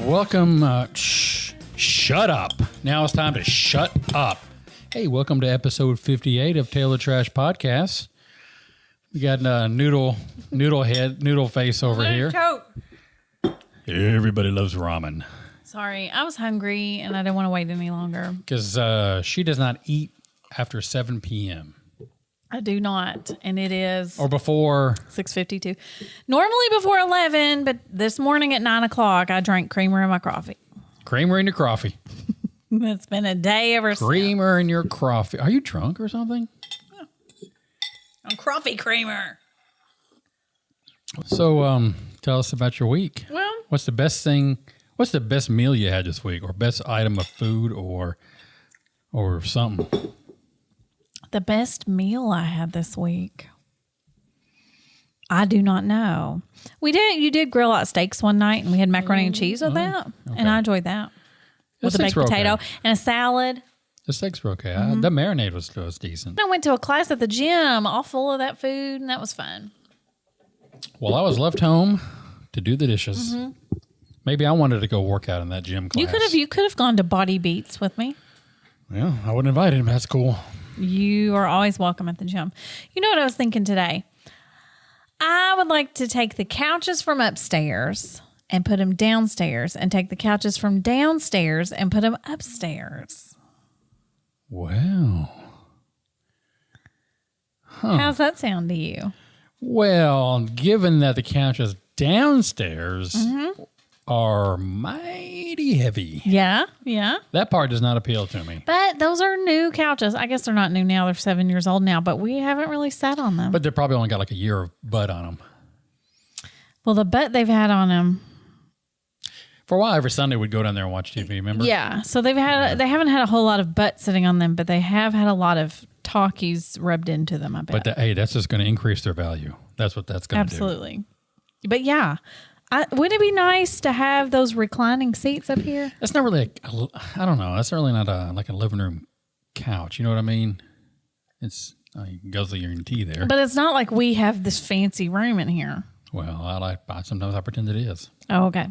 Welcome. Shut up. Now it's time to shut up. Hey, welcome to episode 58 of Taylor Trash Podcast. We got noodle face over here. Choke. Everybody loves ramen. Sorry, I was hungry and I didn't want to wait any longer. Because she does not eat after 7 p.m. I do not, and it is Or before 6:52. Normally before 11, but this morning at 9 o'clock, I drank creamer in my coffee. creamer in your coffee. It's been a day ever since. Creamer in your coffee. Are you drunk or something? I'm coffee creamer. So tell us about your week. Well, What's the best thing? What's the best meal you had this week, or best item of food, or something? the best meal I had this week. I do not know. You did grill out steaks one night, and we had macaroni and cheese with that, and I enjoyed that. The With a baked steaks were potato okay. and a salad. The steaks were okay. The marinade was decent. I went to a class at the gym, all full of that food, and that was fun. Well, I was left home to do the dishes. Maybe I wanted to go work out in that gym class. You could have gone to Body Beats with me. Yeah, I wouldn't invite him. That's cool. You are always welcome at the gym. You know what I was thinking today? I would like to take the couches from upstairs and put them downstairs, and take the couches from downstairs and put them upstairs. Wow. How's that sound to you? Well, given that the couches downstairs are mighty heavy, Yeah. that part does not appeal to me. But those are new couches. I guess they're not new now. They're 7 years old now, but we haven't really sat on them. But they probably only got like a year of butt on them. Well, the butt they've had on them. For a while, every Sunday we'd go down there and watch TV, remember? Yeah. So they haven't had a whole lot of butt sitting on them, but they have had a lot of talkies rubbed into them, I bet. But hey, that's just going to increase their value. That's what that's going to do. Absolutely. But yeah, wouldn't it be nice to have those reclining seats up here? That's not really, I don't know. That's really not like a living room couch. You know what I mean? It's, you guzzle your tea there. But it's not like we have this fancy room in here. Well, sometimes I pretend it is. Oh, okay.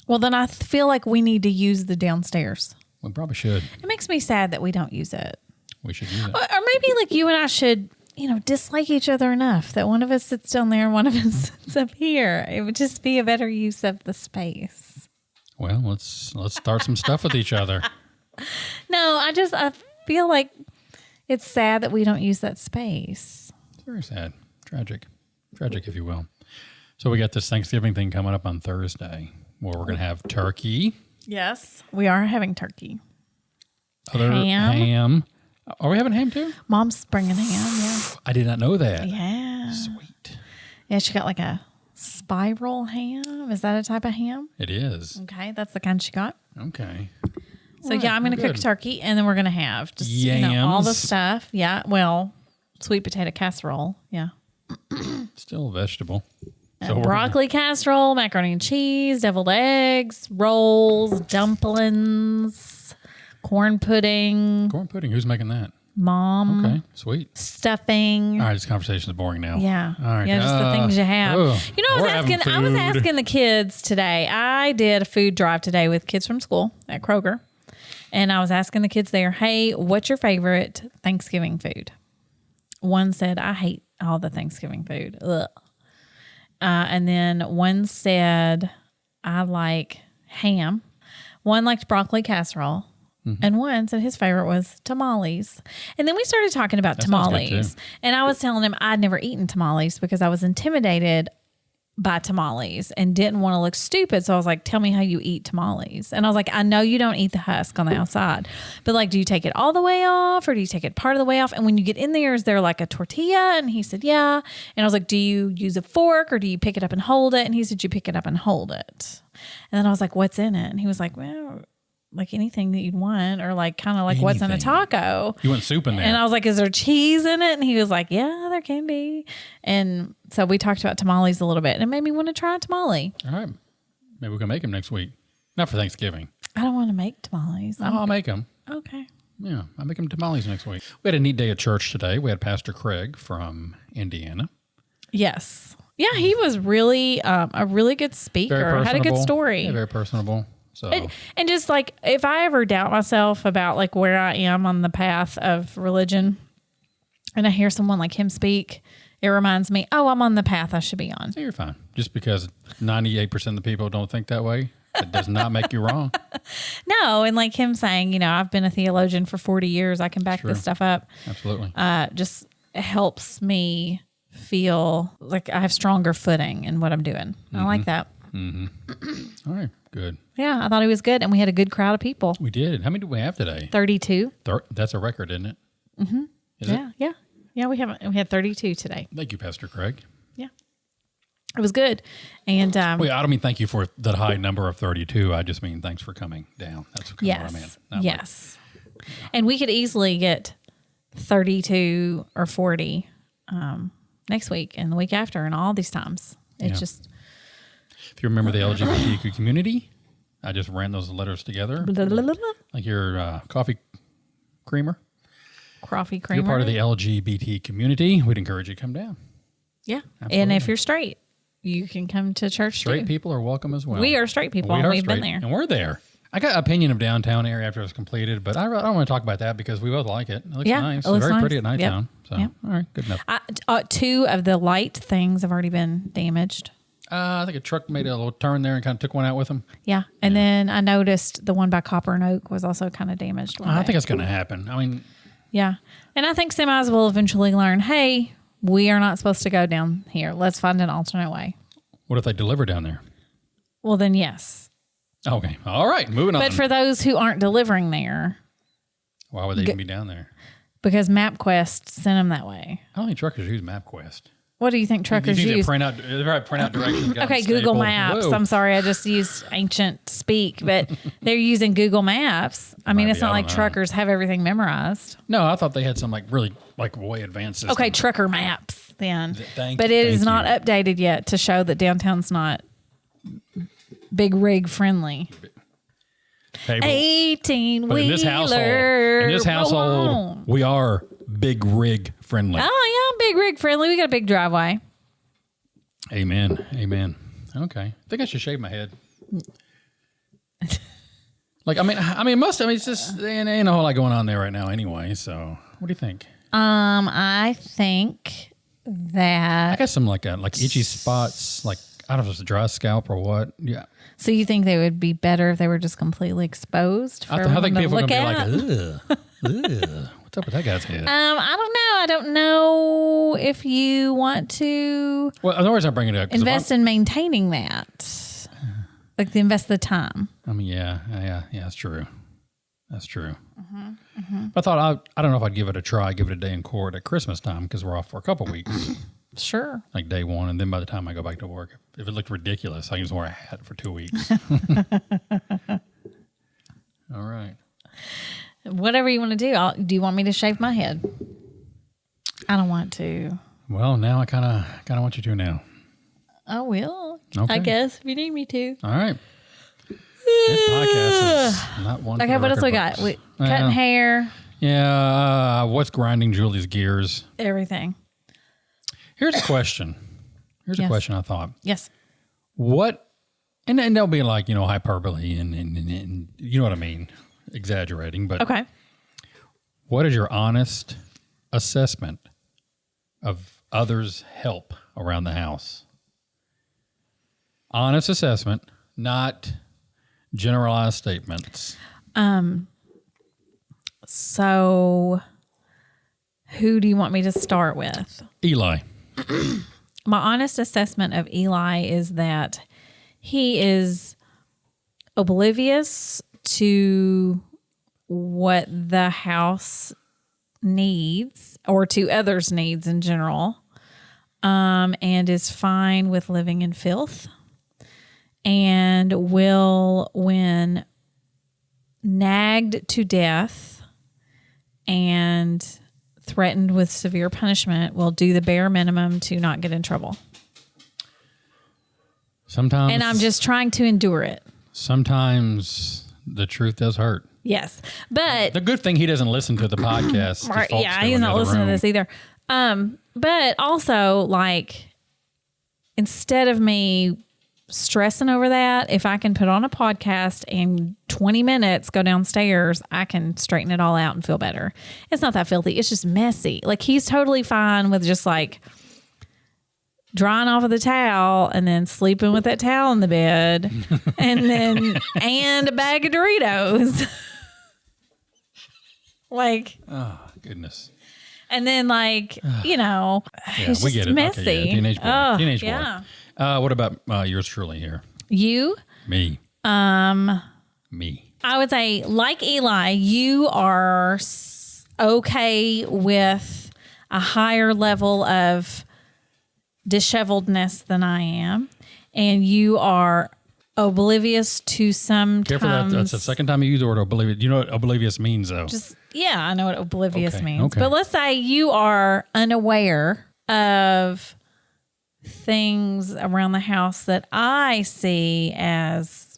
Well, then I feel like we need to use the downstairs. We probably should. It makes me sad that we don't use it. We should use it. Or maybe like you and I should, dislike each other enough that one of us sits down there and one of us sits up here. It would just be a better use of the space. Well, let's start some stuff with each other. No, I feel like it's sad that we don't use that space. It's very sad. Tragic, if you will. So we got this Thanksgiving thing coming up on Thursday where we're going to have turkey. Yes, we are having turkey. Ham. Are we having ham too? Mom's bringing ham, yeah. I did not know that. Yeah. Sweet. Yeah, she got like a spiral ham. Is that a type of ham? It is. Okay, that's the kind she got. Okay. So yeah, I'm going to cook turkey, and then we're going to have just all the stuff. Yeah, well, sweet potato casserole. Yeah. Still a vegetable. So broccoli casserole, macaroni and cheese, deviled eggs, rolls, dumplings, corn pudding. Corn pudding. Who's making that? Mom. Okay. Sweet. Stuffing. All right. This conversation is boring now. Yeah. All right. Yeah, just the things you have. I was food. asking the kids today. I did a food drive today with kids from school at Kroger. And I was asking the kids there, hey, what's your favorite Thanksgiving food? One said, I hate all the Thanksgiving food. Ugh. And then one said, I like ham. One liked broccoli casserole. And one said his favorite was tamales. And then we started talking about tamales. And I was telling him I'd never eaten tamales because I was intimidated by tamales and didn't want to look stupid. So I was like, tell me how you eat tamales. And I was like, I know you don't eat the husk on the outside, but like, do you take it all the way off or do you take it part of the way off? And when you get in there, is there like a tortilla? And he said, yeah. And I was like, do you use a fork or do you pick it up and hold it? And he said, you pick it up and hold it. And then I was like, what's in it? And he was like, well, like anything that you'd want, or like kind of like what's in a taco. You want soup in there. And I was like, is there cheese in it? And he was like, yeah, there can be. And so we talked about tamales a little bit, and it made me want to try a tamale. All right. Maybe we can make them next week. Not for Thanksgiving. I don't want to make tamales. I'll make them. Okay. Yeah, I'll make them tamales next week. We had a neat day at church today. We had Pastor Craig from Indiana. Yes. Yeah, he was really a really good speaker. Had a good story. Yeah, very personable. So and just like if I ever doubt myself about like where I am on the path of religion, and I hear someone like him speak, it reminds me, oh, I'm on the path I should be on. you're fine. Just because 98% of the people don't think that way, it does not make you wrong. No, and like him saying, you know, I've been a theologian for 40 years. I can back this stuff up. Absolutely. Just helps me feel like I have stronger footing in what I'm doing. I like that. All right. Good. Yeah, I thought he was good, and we had a good crowd of people. We did. How many do we have today? 32. That's a record, isn't it? Is Yeah, it? yeah. Yeah, we had 32 today. Thank you, Pastor Craig. Yeah. It was good. And Wait, I don't mean thank you for the high number of 32. I just mean thanks for coming down. That's kind of what I meant. Not yes. And we could easily get 32 or 40 next week and the week after and all these times. It's just... If you remember the LGBTQ community, I just ran those letters together. Blah, blah, blah, blah. Like your coffee creamer. Coffee creamer. You're part of the LGBT community. We'd encourage you to come down. Yeah. Absolutely. And if you're straight, you can come to church Straight too. people are welcome as well. We are straight people. We've been there. And we're there. I got an opinion of downtown area after it was completed, but I don't want to talk about that because we both like it. It looks nice. It looks very nice. pretty at nighttime. Yep. So, Yep. all right, good enough. 2 of the light things have already been damaged. I think a truck made a little turn there and kind of took one out with him. Yeah. And then I noticed the one by Copper and Oak was also kind of damaged. I think it's going to happen. I mean, yeah. And I think semis will eventually learn, hey, we are not supposed to go down here. Let's find an alternate way. what if they deliver down there? Well, then yes. Okay. All right. Moving on. But for those who aren't delivering there, why would they even be down there? because MapQuest sent them that way. I don't think truckers use MapQuest. What do you think truckers you think use? they probably print out directions. Okay, Google Maps. Whoa. I'm sorry, I just used ancient speak, but they're using Google Maps. I mean, it's not like truckers have everything memorized. No, I thought they had some really way advanced system. Okay, trucker maps then. Thank but it is you. not updated yet to show that downtown's not big rig friendly. Hey, 18 but wheeler. in this household, we are big rig friendly. Oh yeah, big rig friendly. We got a big driveway. Amen. Amen. Okay. I think I should shave my head. It's just ain't a whole lot going on there right now anyway. So what do you think? I think I that. got some like itchy spots, like I don't know if it's a dry scalp or what. Yeah. So you think they would be better if they were just completely exposed for I everyone think to people are look gonna at? be like, ugh. What's up with that guy's head? I don't know. I don't know if you want to Well, the reason I'm bringing it up invest in maintaining that, like invest the time. I mean, yeah, that's true. That's true. I thought I don't know if I'd give it a try, give it a day in court at Christmas time because we're off for a couple weeks, Sure. like day one, and then by the time I go back to work, if it looked ridiculous, I can just wear a hat for 2 weeks. All right. Whatever you want to do. Do you want me to shave my head? I don't want to. Well, now I kind of want you to now. I will. Okay. I guess if you need me to. All right. This podcast is not one. Okay, for the what else we record got? books. Cutting hair. Yeah. What's grinding Julie's gears? Everything. Here's a question. Here's a Yes. question I thought. Yes. What, and they'll be like, hyperbole and you know what I mean, exaggerating, but Okay. what is your honest assessment of others' help around the house? Honest assessment, not generalized statements. So who do you want me to start with? Eli. My honest assessment of Eli is that he is oblivious to what the house needs or to others' needs in general, and is fine with living in filth and will, when nagged to death and threatened with severe punishment, will do the bare minimum to not get in trouble. Sometimes. And I'm just trying to endure it. Sometimes the truth does hurt. Yes. But The good thing he doesn't listen to the podcast. right, yeah, he's not listening to this either. But also, like, instead of me stressing over that, if I can put on a podcast and 20 minutes go downstairs, I can straighten it all out and feel better. It's not that filthy. It's just messy. Like, he's totally fine with just like drying off of the towel and then sleeping with that towel in the bed and a bag of Doritos. Like, oh, goodness. And then, like, you know, yeah, it's we just get it. messy. Okay, yeah. Teenage boy. Oh, Teenage yeah. boy. What about yours truly here? You? Me. Me. I would say, like Eli, you are okay with a higher level of disheveledness than I am. And you are oblivious to sometimes. Careful, that's the second time you use the word oblivious. Do you know what oblivious means, though? Yeah, I know what oblivious means. Okay. But let's say you are unaware of things around the house that I see as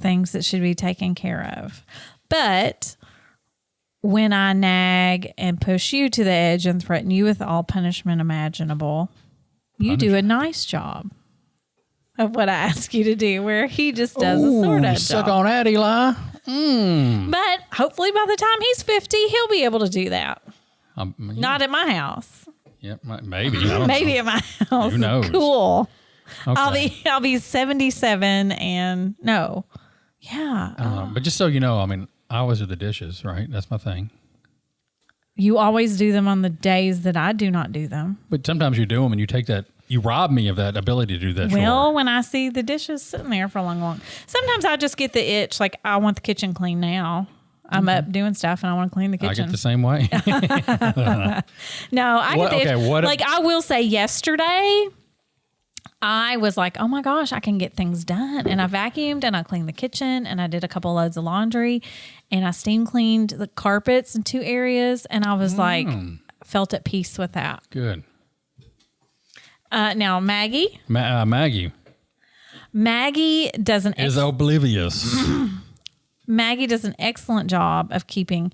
things that should be taken care of. But when I nag and push you to the edge and threaten you with all punishment imaginable, you do a nice job of what I ask you to do, where he just does a sort of suck job. on that, Eli. But hopefully by the time he's 50, he'll be able to do that. Yeah. Not at my house. Yeah, maybe. I don't Maybe know. at my house. Who knows? Cool. Okay. I'll be 77 and no. Yeah. I don't know. But just so you know, I mean, I always do the dishes, right? That's my thing. You always do them on the days that I do not do them. But sometimes you do them and you take that, you rob me of that ability to do that. Well, chore. when I see the dishes sitting there for a long, sometimes I just get the itch. Like, I want the kitchen clean now. I'm up doing stuff and I want to clean the kitchen. I get the same way. No, I What- get the itch. okay, what- Like, I will say yesterday, I was like, oh my gosh, I can get things done. And I vacuumed and I cleaned the kitchen and I did a couple loads of laundry and I steam cleaned the carpets in 2 areas. And I was like, felt at peace with that. Good. Now, Maggie. Maggie Maggie does an is oblivious. Maggie does an excellent job of keeping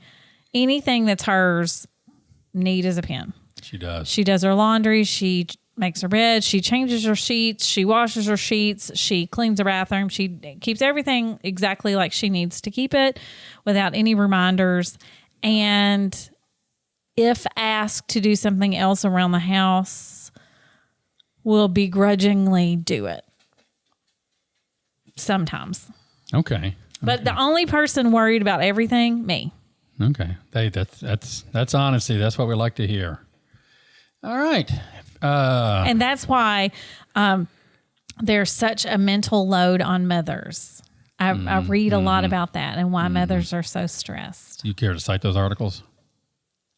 anything that's hers neat as a pin. She does. She does her laundry. She makes her bed. She changes her sheets. She washes her sheets. She cleans her bathroom. She keeps everything exactly like she needs to keep it without any reminders. And if asked to do something else around the house, will begrudgingly do it. Sometimes. Okay. But the only person worried about everything, me. Okay. Hey, that's honesty. That's what we like to hear. All right. And that's why there's such a mental load on mothers. I read a lot about that and why mothers are so stressed. You care to cite those articles?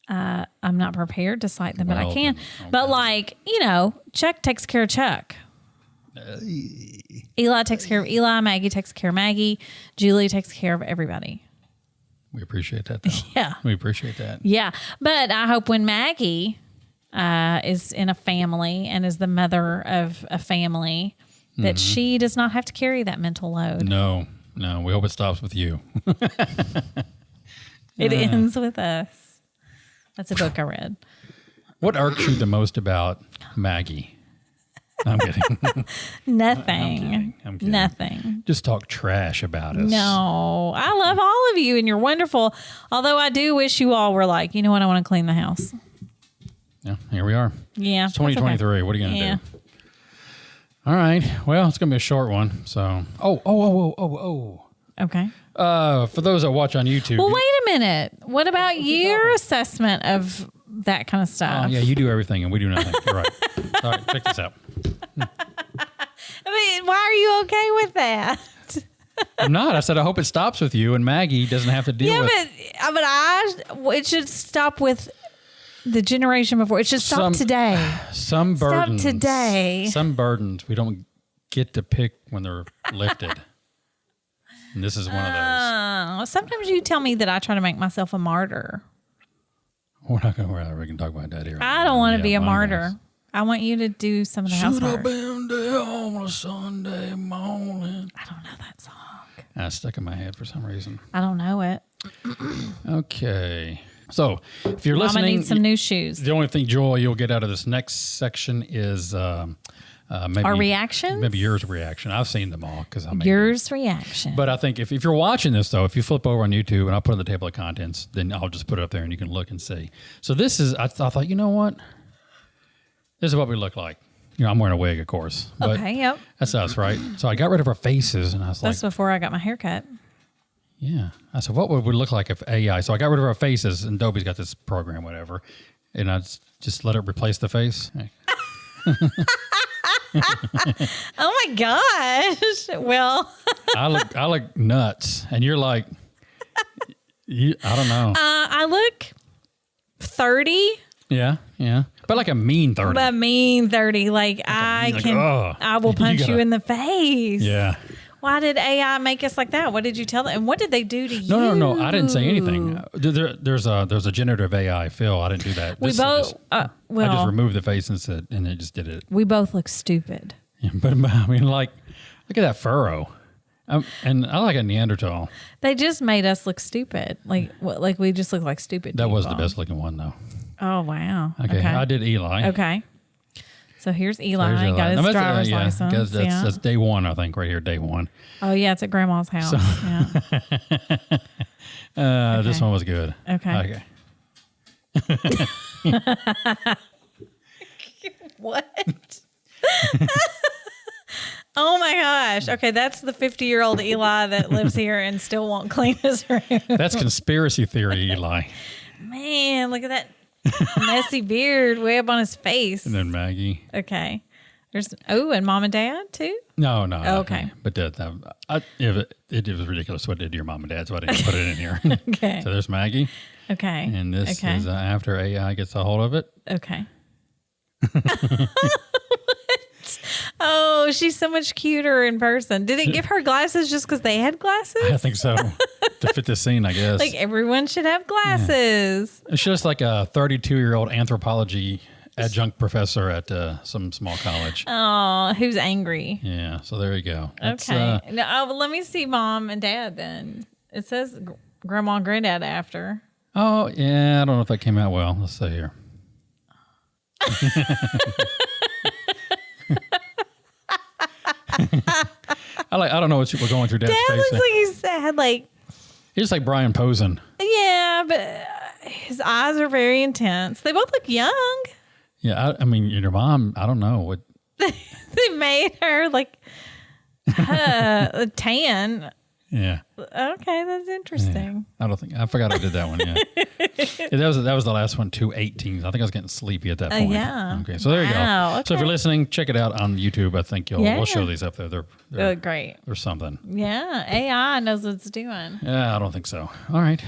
I'm not prepared to cite them, but I Well, can. okay. But like, you know, Chuck takes care of Chuck. Eli takes care of Eli. Maggie takes care of Maggie. Julie takes care of everybody. We appreciate that, though. Yeah. We appreciate that. Yeah. But I hope when Maggie is in a family and is the mother of a family, that she does not have to carry that mental load. No. We hope it stops with you. It ends with us. That's a book I read. What irks you the most about Maggie? I'm kidding. Nothing. I'm kidding. Nothing. Just talk trash about us. No. I love all of you and you're wonderful. Although I do wish you all were like, you know what? I want to clean the house. Yeah, here we are. Yeah. It's 2023. Okay. What are you going to Yeah. do? All right. Well, it's going to be a short one. So, Okay. For those that watch on YouTube. Well, wait a minute. What about your assessment of that kind of stuff? Oh, yeah, you do everything and we do nothing. You're right. All right, check this out. I mean, why are you okay with that? I'm not. I said I hope it stops with you and Maggie doesn't have to deal with It should stop with the generation before. It should stop today. Some burdens. Stop today. Some burdens we don't get to pick when they're lifted. And this is one of those. Sometimes you tell me that I try to make myself a martyr. We're not going to. We can talk about that here. I don't want to be a my martyr. goodness. I want you to do some of the Should have housework. been there on a Sunday morning. I don't know that song. That's stuck in my head for some reason. I don't know it. Okay. So if you're Mama listening, needs some new shoes. the only thing, Joel, you'll get out of this next section is Maybe Our reactions? Maybe yours reaction. I've seen them all because I mean Yours reaction. But I think if you're watching this though, if you flip over on YouTube and I'll put it on the table of contents, then I'll just put it up there and you can look and see. So this is I thought, you know what? This is what we look like. You know, I'm wearing a wig, of course. But okay, yep. that's us, right? So I got rid of our faces and I was That's like, before I got my hair cut. yeah. I said, what would we look like if AI? So I got rid of our faces and Adobe's got this program, whatever. And I just let it replace the face. Hey. Oh my gosh. Well, I look nuts. And you're like, I don't know. I look 30. Yeah. But like a mean 30. A mean 30. Like I will punch you in the face. Yeah. Why did AI make us like that? What did you tell them? And what did they do to you? No. I didn't say anything. There's a generative AI, Phil. I didn't do that. We both. I just removed the face and it just did it. We both look stupid. Yeah, but I mean, like, look at that furrow. And I like a Neanderthal. They just made us look stupid. Like we just look like stupid. That people. was the best looking one, though. Oh wow. Okay. I did Eli. Okay. So here's Eli. So Got his driver's license. That's day one, I think, right here, day one. Oh yeah, it's at Grandma's house. So, yeah. This one was good. Okay. What? Oh my gosh. Okay, that's the 50-year-old Eli that lives here and still won't clean his room. That's conspiracy theory, Eli. Man, look at that messy beard way up on his face. And then Maggie. Okay. And Mom and Dad too? No. Okay. But it was ridiculous what it did to your mom and dad, so I didn't put it in here. Okay. So there's Maggie. Okay. And this is after AI gets a hold of it. Okay. Oh, she's so much cuter in person. Did it give her glasses just because they had glasses? I think so. To fit the scene, I guess. Like everyone should have glasses. Yeah. It's just like a 32-year-old anthropology adjunct professor at some small college. Oh, who's angry? Yeah, so there you go. Okay. Let me see Mom and Dad then. It says Grandma and Granddad after. Oh, yeah. I don't know if that came out well. Let's see here. I don't know what you were going through Dad's Dad face. looks like he's sad. Like, he's like Brian Posen. yeah, but his eyes are very intense. They both look young. Yeah, I mean, your mom, I don't know. What They made her like a tan. Yeah. Okay, that's interesting. Yeah. I forgot I did that one. Yeah. That was the last one, 2:18. I think I was getting sleepy at that point. Yeah. Okay, so there you go. Okay. So if you're listening, check it out on YouTube. I think we'll show these up there. They're great. There's something. Yeah, AI knows what it's doing. Yeah, I don't think so. All right.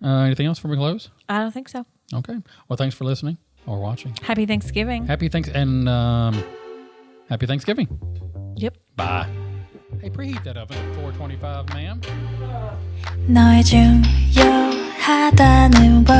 Anything else before we close? I don't think so. Okay. Well, thanks for listening or watching. Happy Thanksgiving. Happy Thanksgiving. Yep. Bye. Hey, preheat that oven at 425, ma'am. 너의 중요하다는 걸